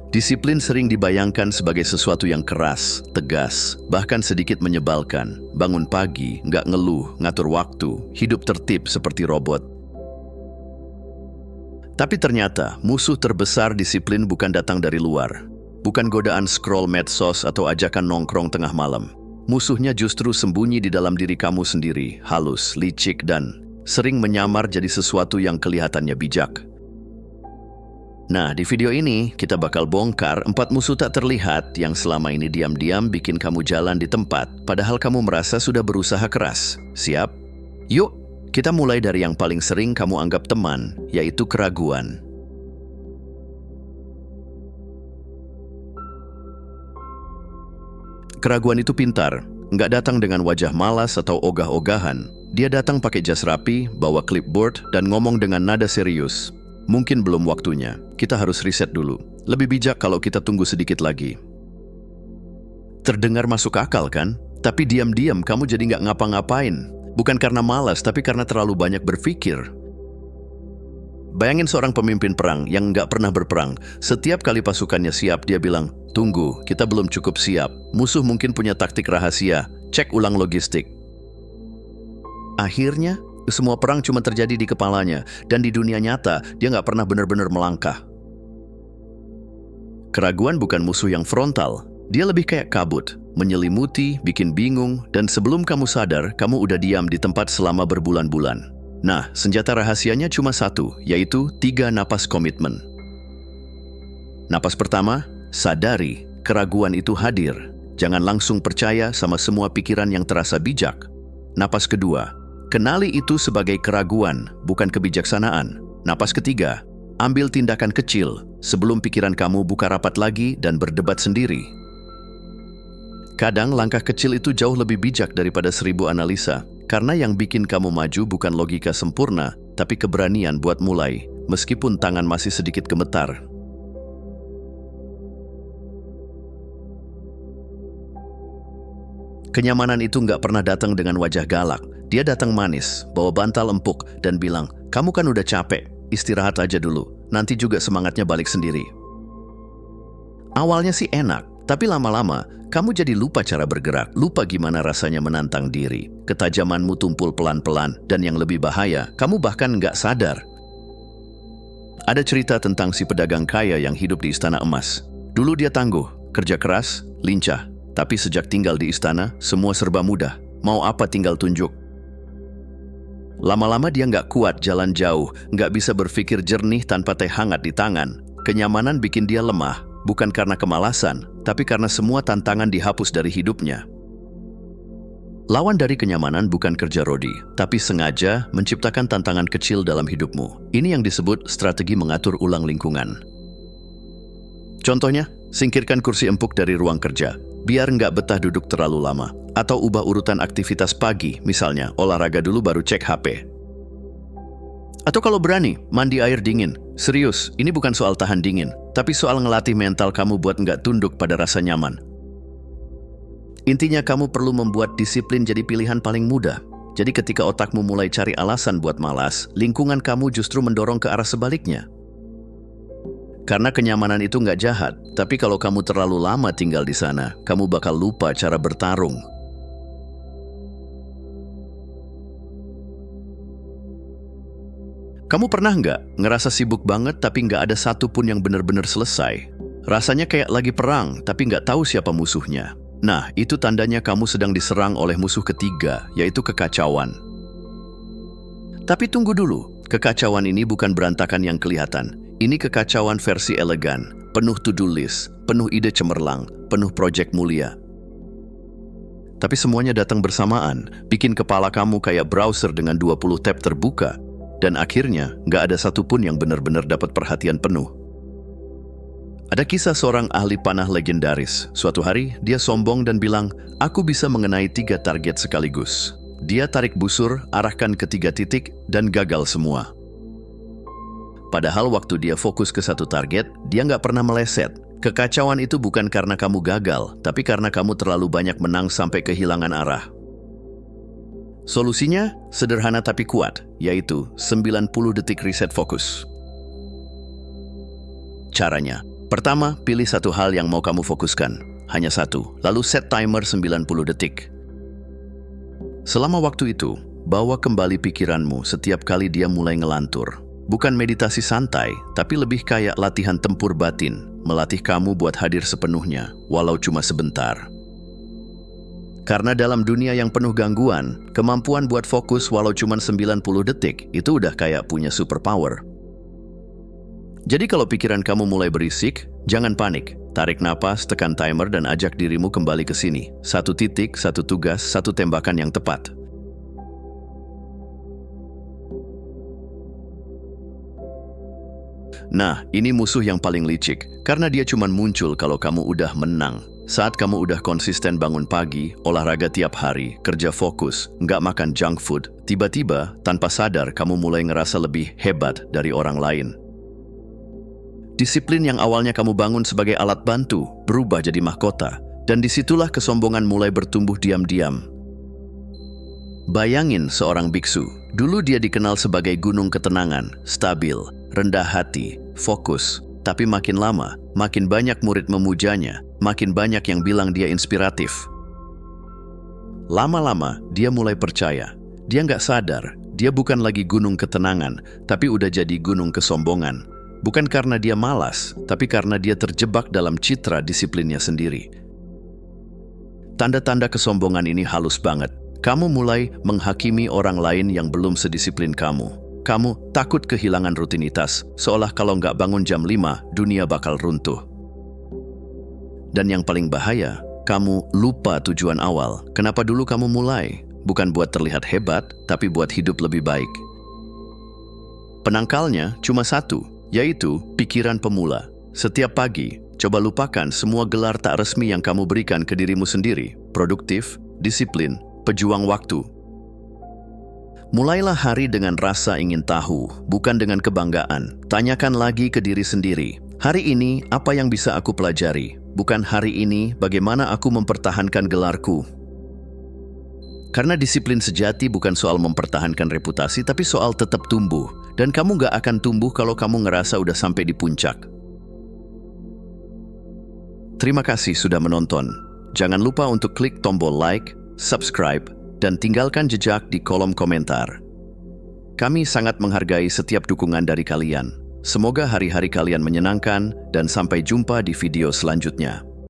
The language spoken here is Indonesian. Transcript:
Disiplin sering dibayangkan sebagai sesuatu yang keras, tegas, bahkan sedikit menyebalkan. Bangun pagi, nggak ngeluh, ngatur waktu, hidup tertib seperti robot. Tapi ternyata, musuh terbesar disiplin bukan datang dari luar. Bukan godaan scroll medsos atau ajakan nongkrong tengah malam. Musuhnya justru sembunyi di dalam diri kamu sendiri, halus, licik, dan sering menyamar jadi sesuatu yang kelihatannya bijak. Nah, di video ini kita bakal bongkar 4 musuh tak terlihat yang selama ini diam-diam bikin kamu jalan di tempat, padahal kamu merasa sudah berusaha keras. Siap? Yuk, kita mulai dari yang paling sering kamu anggap teman, yaitu keraguan. Keraguan itu pintar, nggak datang dengan wajah malas atau ogah-ogahan. Dia datang pakai jas rapi, bawa clipboard, dan ngomong dengan nada serius. Mungkin belum waktunya, kita harus riset dulu. Lebih bijak kalau kita tunggu sedikit lagi. Terdengar masuk akal kan? Tapi diam-diam kamu jadi nggak ngapa-ngapain. Bukan karena malas, tapi karena terlalu banyak berpikir. Bayangin seorang pemimpin perang yang nggak pernah berperang. Setiap kali pasukannya siap, dia bilang, "Tunggu, kita belum cukup siap. Musuh mungkin punya taktik rahasia. Cek ulang logistik." Akhirnya, semua perang cuma terjadi di kepalanya, dan di dunia nyata, dia nggak pernah benar-benar melangkah. Keraguan bukan musuh yang frontal. Dia lebih kayak kabut, menyelimuti, bikin bingung, dan sebelum kamu sadar, kamu udah diam di tempat selama berbulan-bulan. Nah, senjata rahasianya cuma satu, yaitu 3 napas komitmen. Napas pertama, sadari keraguan itu hadir. Jangan langsung percaya sama semua pikiran yang terasa bijak. Napas kedua, kenali itu sebagai keraguan, bukan kebijaksanaan. Napas ketiga, ambil tindakan kecil sebelum pikiran kamu buka rapat lagi dan berdebat sendiri. Kadang langkah kecil itu jauh lebih bijak daripada 1000 analisa, karena yang bikin kamu maju bukan logika sempurna, tapi keberanian buat mulai, meskipun tangan masih sedikit gemetar. Kenyamanan itu nggak pernah datang dengan wajah galak. Dia datang manis, bawa bantal empuk, dan bilang, "Kamu kan udah capek, istirahat aja dulu, nanti juga semangatnya balik sendiri." Awalnya sih enak, tapi lama-lama, kamu jadi lupa cara bergerak, lupa gimana rasanya menantang diri. Ketajamanmu tumpul pelan-pelan, dan yang lebih bahaya, kamu bahkan nggak sadar. Ada cerita tentang si pedagang kaya yang hidup di istana emas. Dulu dia tangguh, kerja keras, lincah, tapi sejak tinggal di istana, semua serba mudah. Mau apa tinggal tunjuk. Lama-lama dia nggak kuat jalan jauh, nggak bisa berpikir jernih tanpa teh hangat di tangan. Kenyamanan bikin dia lemah, bukan karena kemalasan, tapi karena semua tantangan dihapus dari hidupnya. Lawan dari kenyamanan bukan kerja rodi, tapi sengaja menciptakan tantangan kecil dalam hidupmu. Ini yang disebut strategi mengatur ulang lingkungan. Contohnya, singkirkan kursi empuk dari ruang kerja, biar nggak betah duduk terlalu lama. Atau ubah urutan aktivitas pagi, misalnya olahraga dulu baru cek HP. Atau kalau berani, mandi air dingin. Serius, ini bukan soal tahan dingin, tapi soal ngelatih mental kamu buat nggak tunduk pada rasa nyaman. Intinya kamu perlu membuat disiplin jadi pilihan paling mudah. Jadi ketika otakmu mulai cari alasan buat malas, lingkungan kamu justru mendorong ke arah sebaliknya. Karena kenyamanan itu nggak jahat, tapi kalau kamu terlalu lama tinggal di sana, kamu bakal lupa cara bertarung. Kamu pernah nggak ngerasa sibuk banget tapi nggak ada satupun yang benar-benar selesai? Rasanya kayak lagi perang tapi nggak tahu siapa musuhnya. Nah, itu tandanya kamu sedang diserang oleh musuh ketiga, yaitu kekacauan. Tapi tunggu dulu, kekacauan ini bukan berantakan yang kelihatan. Ini kekacauan versi elegan, penuh to-do list, penuh ide cemerlang, penuh proyek mulia. Tapi semuanya datang bersamaan, bikin kepala kamu kayak browser dengan 20 tab terbuka. Dan akhirnya, nggak ada satupun yang benar-benar dapat perhatian penuh. Ada kisah seorang ahli panah legendaris. Suatu hari, dia sombong dan bilang, "Aku bisa mengenai 3 target sekaligus." Dia tarik busur, arahkan ke 3 titik, dan gagal semua. Padahal waktu dia fokus ke satu target, dia nggak pernah meleset. Kekacauan itu bukan karena kamu gagal, tapi karena kamu terlalu banyak menang sampai kehilangan arah. Solusinya sederhana tapi kuat, yaitu 90 detik reset fokus. Caranya, Pertama, pilih satu hal yang mau kamu fokuskan. Hanya satu, lalu set timer 90 detik. Selama waktu itu, bawa kembali pikiranmu setiap kali dia mulai ngelantur. Bukan meditasi santai, tapi lebih kayak latihan tempur batin, melatih kamu buat hadir sepenuhnya, walau cuma sebentar. Karena dalam dunia yang penuh gangguan, kemampuan buat fokus walau cuma 90 detik, itu udah kayak punya superpower. Jadi kalau pikiran kamu mulai berisik, jangan panik. Tarik napas, tekan timer dan ajak dirimu kembali ke sini. Satu titik, satu tugas, satu tembakan yang tepat. Nah, ini musuh yang paling licik, karena dia cuma muncul kalau kamu udah menang. Saat kamu udah konsisten bangun pagi, olahraga tiap hari, kerja fokus, nggak makan junk food, tiba-tiba, tanpa sadar, kamu mulai ngerasa lebih hebat dari orang lain. Disiplin yang awalnya kamu bangun sebagai alat bantu, berubah jadi mahkota, dan disitulah kesombongan mulai bertumbuh diam-diam. Bayangin seorang biksu, dulu dia dikenal sebagai gunung ketenangan, stabil, rendah hati, fokus, tapi makin lama, makin banyak murid memujanya, makin banyak yang bilang dia inspiratif. Lama-lama, dia mulai percaya. Dia nggak sadar, dia bukan lagi gunung ketenangan, tapi udah jadi gunung kesombongan. Bukan karena dia malas, tapi karena dia terjebak dalam citra disiplinnya sendiri. Tanda-tanda kesombongan ini halus banget. Kamu mulai menghakimi orang lain yang belum sedisiplin kamu. Kamu takut kehilangan rutinitas, seolah kalau nggak bangun jam 5, dunia bakal runtuh. Dan yang paling bahaya, kamu lupa tujuan awal. Kenapa dulu kamu mulai? Bukan buat terlihat hebat, tapi buat hidup lebih baik. Penangkalnya cuma satu, yaitu pikiran pemula. Setiap pagi, coba lupakan semua gelar tak resmi yang kamu berikan ke dirimu sendiri. Produktif, disiplin, pejuang waktu. Mulailah hari dengan rasa ingin tahu, bukan dengan kebanggaan. Tanyakan lagi ke diri sendiri. Hari ini, apa yang bisa aku pelajari? Bukan hari ini, bagaimana aku mempertahankan gelarku? Karena disiplin sejati bukan soal mempertahankan reputasi, tapi soal tetap tumbuh. Dan kamu gak akan tumbuh kalau kamu ngerasa udah sampai di puncak. Terima kasih sudah menonton. Jangan lupa untuk klik tombol like, subscribe, dan tinggalkan jejak di kolom komentar. Kami sangat menghargai setiap dukungan dari kalian. Semoga hari-hari kalian menyenangkan, dan sampai jumpa di video selanjutnya.